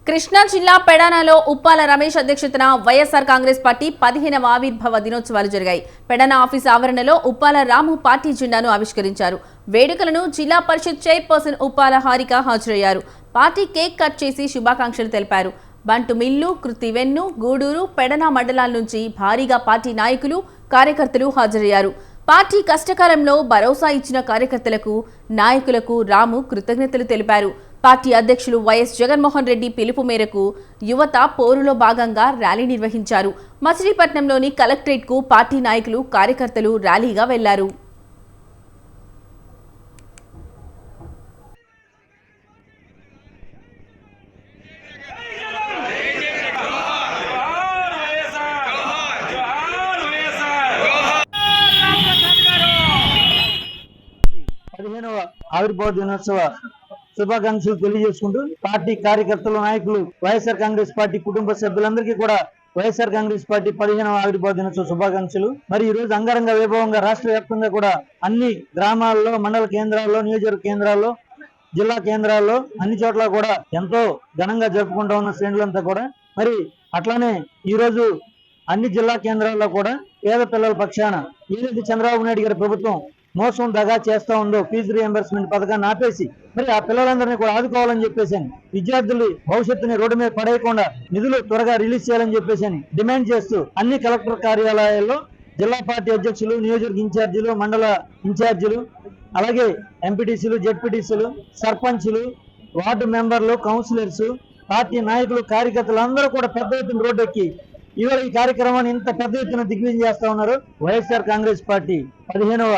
కృష్ణా జిల్లా పెడానలో ఉప్పాల రమేష్ అధ్యక్షతన వైఎస్ఆర్ కాంగ్రెస్ పార్టీ 15వ ఆవిర్భావ దినోత్సవాలు జరిగాయి. పెడాన ఆఫీస్ ఆవరణలో ఉప్పాల రాము పార్టీ జెండాను ఆవిష్కరించారు. వేడుకలను జిల్లా పరిషత్ చైర్పర్సన్ ఉప్పాల హారిక హాజరయ్యారు. పార్టీ కేక్ కట్ చేసి శుభాకాంక్షలు తెలిపారు. బంటు మిల్లు, కృతివెన్ను, గూడూరు, పెడన మండలాల నుంచి భారీగా పార్టీ నాయకులు, కార్యకర్తలు హాజరయ్యారు. పార్టీ కష్టకాలంలో భరోసా ఇచ్చిన కార్యకర్తలకు, నాయకులకు రాము కృతజ్ఞతలు తెలిపారు. పార్టీ అధ్యక్షులు వైఎస్ జగన్మోహన్ రెడ్డి పిలుపు మేరకు యువత పోరులో భాగంగా ర్యాలీ నిర్వహించారు. మచిలీపట్నంలోని కలెక్టరేట్కు పార్టీ నాయకులు, కార్యకర్తలు ర్యాలీగా వెళ్లారు. ఆవిర్భావ దినోత్సవ శుభాకాంక్షలు తెలియజేసుకుంటూ పార్టీ కార్యకర్తలు, నాయకులు, వైఎస్ఆర్ కాంగ్రెస్ పార్టీ కుటుంబ సభ్యులందరికీ కూడా వైఎస్ఆర్ కాంగ్రెస్ పార్టీ 15వ ఆవిర్భావ దినోత్సవ శుభాకాంక్షలు. మరి ఈ రోజు అంగరంగ వైభవంగా రాష్ట్ర వ్యాప్తంగా కూడా అన్ని గ్రామాల్లో, మండల కేంద్రాల్లో, నియోజకవర్గ కేంద్రాల్లో, జిల్లా కేంద్రాల్లో అన్ని చోట్ల కూడా ఎంతో ఘనంగా జరుపుకుంటూ ఉన్న శ్రేణులంతా కూడా మరి అట్లానే ఈ రోజు అన్ని జిల్లా కేంద్రాల్లో కూడా పేద పిల్లల పక్షాన ఏదైతే చంద్రబాబు నాయుడు గారి ప్రభుత్వం మోసం దగా చేస్తా ఉందో ఫీజు రియంబర్స్మెంట్ పథకాన్ని ఆపేసి మరి ఆ పిల్లలందరినీ కూడా ఆదుకోవాలని చెప్పేసి విద్యార్థులు భవిష్యత్తుని రోడ్డు మీద పడేయకుండా నిధులు త్వరగా రిలీజ్ చేయాలని చెప్పేసి డిమాండ్ చేస్తూ అన్ని కలెక్టర్ కార్యాలయాల్లో జిల్లా పార్టీ అధ్యక్షులు, నియోజకవర్గ ఇన్ఛార్జీలు, మండల ఇన్ఛార్జీలు, అలాగే ఎంపీటీసీలు, జెడ్పీటీసీలు, సర్పంచ్లు, వార్డు మెంబర్లు, కౌన్సిలర్స్, పార్టీ నాయకులు, కార్యకర్తలు అందరూ కూడా పెద్ద ఎత్తున రోడ్డెక్కి ఇవాళ ఈ కార్యక్రమాన్ని ఇంత పెద్ద ఎత్తున దిగ్విజయం చేస్తా ఉన్నారు. వైఎస్ఆర్ కాంగ్రెస్ పార్టీ 15వ